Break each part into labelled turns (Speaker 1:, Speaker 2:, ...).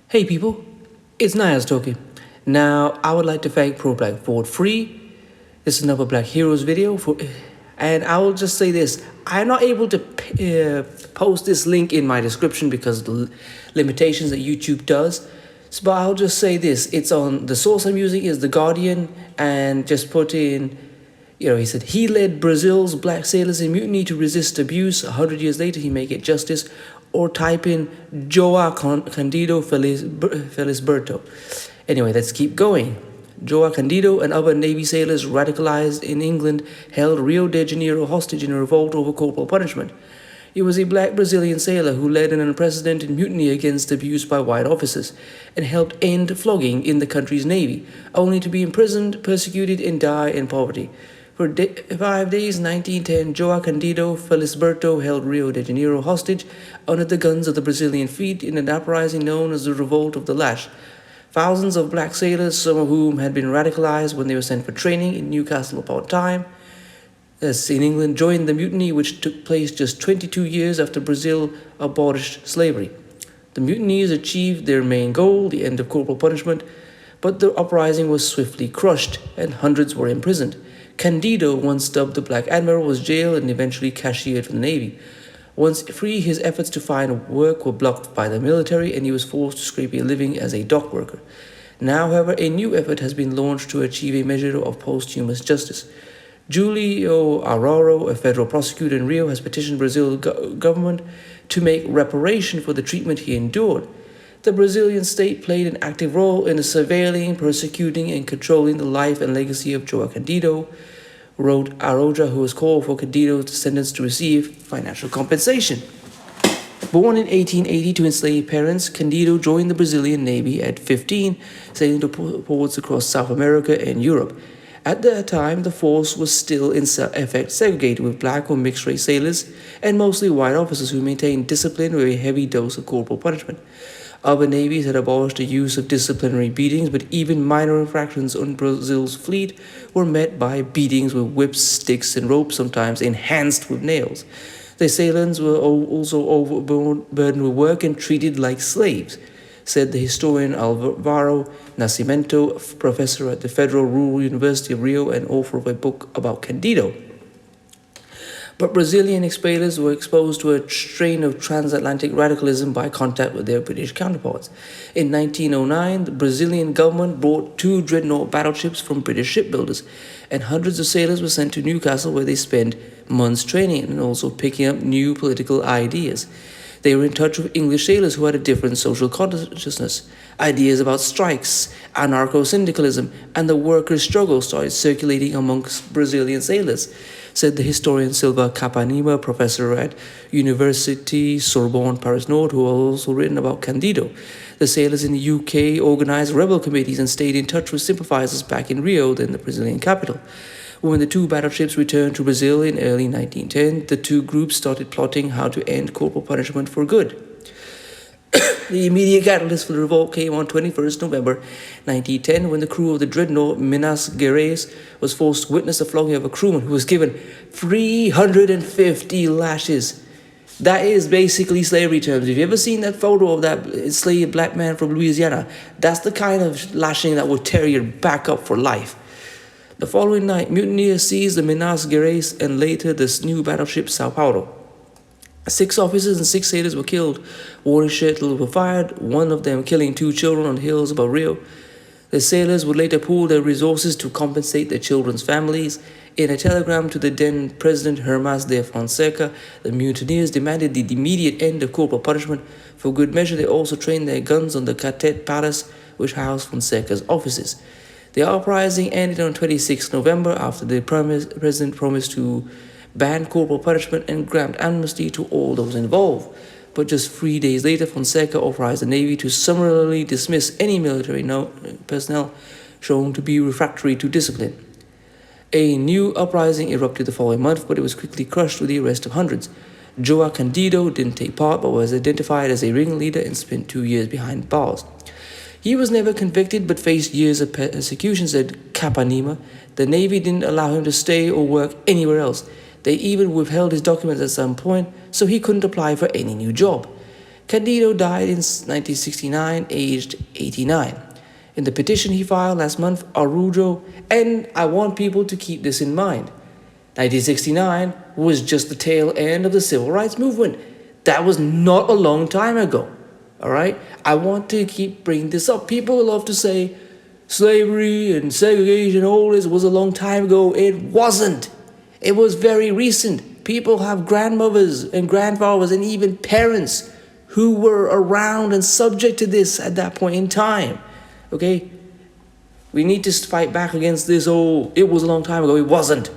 Speaker 1: Hey people, it's Nias talking. Now, I would like to thank Pro Black Vote Free. This is another Black Heroes video and I will just say this: I'm not able to post this link in my description because of the limitations that YouTube does. So, but I'll just say this: it's on the source I'm using is The Guardian, and just put in. He said he led Brazil's black sailors in mutiny to resist abuse. 100 years later, he may get justice. Or type in Joah Candido Felisberto. Anyway, let's keep going. Joah Candido and other Navy sailors radicalized in England held Rio de Janeiro hostage in a revolt over corporal punishment. He was a black Brazilian sailor who led an unprecedented mutiny against abuse by white officers and helped end flogging in the country's navy, only to be imprisoned, persecuted, and die in poverty. For 5 days in 1910, Joah Candido Felisberto held Rio de Janeiro hostage under the guns of the Brazilian fleet in an uprising known as the Revolt of the Lash. Thousands of black sailors, some of whom had been radicalized when they were sent for training in Newcastle upon Tyne, as in England, joined the mutiny, which took place just 22 years after Brazil abolished slavery. The mutineers achieved their main goal, the end of corporal punishment, but the uprising was swiftly crushed and hundreds were imprisoned. Candido, once dubbed the Black Admiral, was jailed and eventually cashiered from the Navy. Once free, his efforts to find work were blocked by the military and he was forced to scrape a living as a dock worker. Now, however, a new effort has been launched to achieve a measure of posthumous justice. Julio Araro, a federal prosecutor in Rio, has petitioned Brazil's government to make reparation for the treatment he endured. The Brazilian state played an active role in surveilling, persecuting, and controlling the life and legacy of Joah Candido, wrote Aroja, who has called for Candido's descendants to receive financial compensation. Born in 1880 to enslaved parents, Candido joined the Brazilian Navy at 15, sailing to ports across South America and Europe. At that time, the force was still in effect segregated, with black or mixed-race sailors and mostly white officers who maintained discipline with a heavy dose of corporal punishment. Other navies had abolished the use of disciplinary beatings, but even minor infractions on Brazil's fleet were met by beatings with whips, sticks, and ropes, sometimes enhanced with nails. The sailors were also overburdened with work and treated like slaves, said the historian Alvaro Nascimento, professor at the Federal Rural University of Rio and author of a book about Candido. But Brazilian explorers were exposed to a strain of transatlantic radicalism by contact with their British counterparts. In 1909, the Brazilian government bought 2 dreadnought battleships from British shipbuilders, and hundreds of sailors were sent to Newcastle, where they spent months training and also picking up new political ideas. They were in touch with English sailors who had a different social consciousness. Ideas about strikes, anarcho-syndicalism, and the workers' struggle started circulating amongst Brazilian sailors, said the historian Silva Capanema, professor at University Sorbonne Paris Nord, who has also written about Candido. The sailors in the UK organized rebel committees and stayed in touch with sympathizers back in Rio, then the Brazilian capital. When the 2 battleships returned to Brazil in early 1910, the 2 groups started plotting how to end corporal punishment for good. The immediate catalyst for the revolt came on 21st November 1910, when the crew of the dreadnought Minas Gerais was forced to witness the flogging of a crewman who was given 350 lashes. That is basically slavery terms. Have you ever seen that photo of that enslaved black man from Louisiana? That's the kind of lashing that would tear your back up for life. The following night, mutineers seized the Minas Gerais and later this new battleship Sao Paulo. 6 officers and 6 sailors were killed. Warning shots were fired, one of them killing 2 children on the hills above Rio. The sailors would later pool their resources to compensate their children's families. In a telegram to the then President Hermas de Fonseca, the mutineers demanded the immediate end of corporal punishment. For good measure, they also trained their guns on the Cadet Palace, which housed Fonseca's offices. The uprising ended on 26 November after the president promised to ban corporal punishment and grant amnesty to all those involved. But just 3 days later, Fonseca authorized the Navy to summarily dismiss any military personnel shown to be refractory to discipline. A new uprising erupted the following month, but it was quickly crushed with the arrest of hundreds. Joah Candido didn't take part, but was identified as a ringleader and spent 2 years behind bars. He was never convicted, but faced years of persecution, said Capanema. The Navy didn't allow him to stay or work anywhere else. They even withheld his documents at some point, so he couldn't apply for any new job. Candido died in 1969, aged 89. In the petition he filed last month, Arujo, and I want people to keep this in mind, 1969 was just the tail end of the civil rights movement. That was not a long time ago. All right? I want to keep bringing this up. People love to say slavery and segregation, all this was a long time ago. It wasn't. It was very recent. People have grandmothers and grandfathers and even parents who were around and subject to this at that point in time. Okay? We need to fight back against this, oh, it was a long time ago. It wasn't.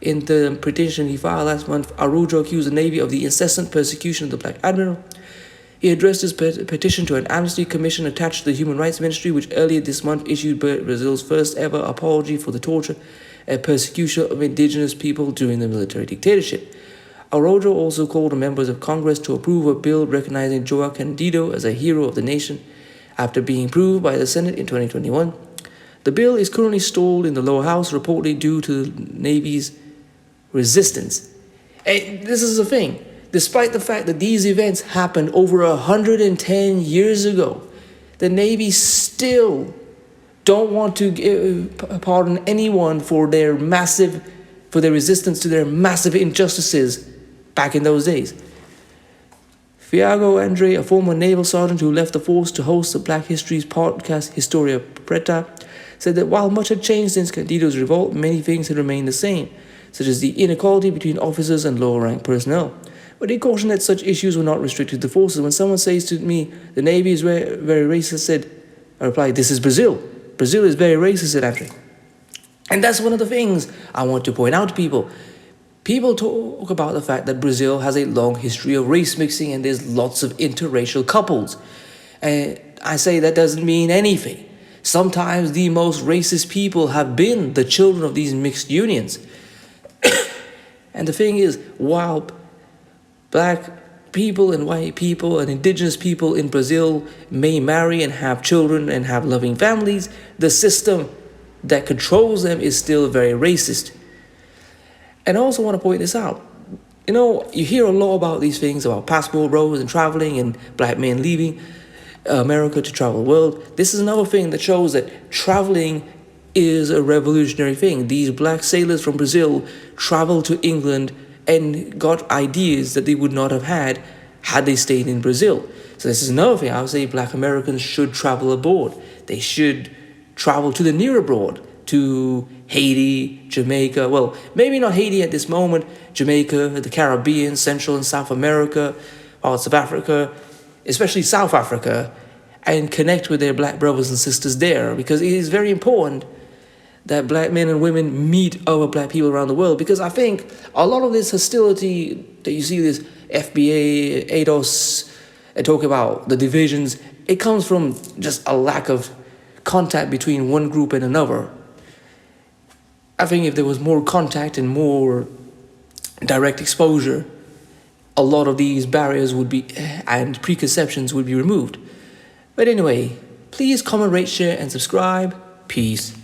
Speaker 1: In the petition he filed last month, Arujo accused the Navy of the incessant persecution of the black admiral. He addressed his petition to an amnesty commission attached to the Human Rights Ministry, which earlier this month issued Brazil's first ever apology for the torture and persecution of indigenous people during the military dictatorship. Arujo also called on members of Congress to approve a bill recognizing Joah Candido as a hero of the nation after being approved by the Senate in 2021. The bill is currently stalled in the lower house, reportedly due to the Navy's resistance. And this is the thing. Despite the fact that these events happened over 110 years ago, the Navy still don't want to pardon anyone for their resistance to their massive injustices back in those days. Fiago Andre, a former naval sergeant who left the force to host the Black History's podcast Historia Preta, said that while much had changed since Candido's revolt, many things had remained the same, such as the inequality between officers and lower-rank personnel. But he cautioned that such issues were not restricted to forces. When someone says to me, the Navy is very racist, I reply, this is Brazil. Brazil is very racist, said Andre. And that's one of the things I want to point out to people. People talk about the fact that Brazil has a long history of race mixing and there's lots of interracial couples. And I say that doesn't mean anything. Sometimes the most racist people have been the children of these mixed unions. And the thing is, while black people and white people and indigenous people in Brazil may marry and have children and have loving families, the system that controls them is still very racist. And I also want to point this out. You know, you hear a lot about these things, about passport bros and traveling and black men leaving America to travel the world. This is another thing that shows that traveling is a revolutionary thing. These black sailors from Brazil traveled to England and got ideas that they would not have had they stayed in Brazil. So this is another thing. I would say black Americans should travel abroad. They should travel to the near abroad, to Haiti, Jamaica. Well, maybe not Haiti at this moment. Jamaica, the Caribbean, Central and South America, parts of Africa, especially South Africa, and connect with their black brothers and sisters there, because it is very important that black men and women meet other black people around the world, because I think a lot of this hostility that you see, this FBA, ADOS, and talk about the divisions, it comes from just a lack of contact between one group and another. I think if there was more contact and more direct exposure, a lot of these barriers would be, and preconceptions would be removed. But anyway, please comment, rate, share, and subscribe. Peace.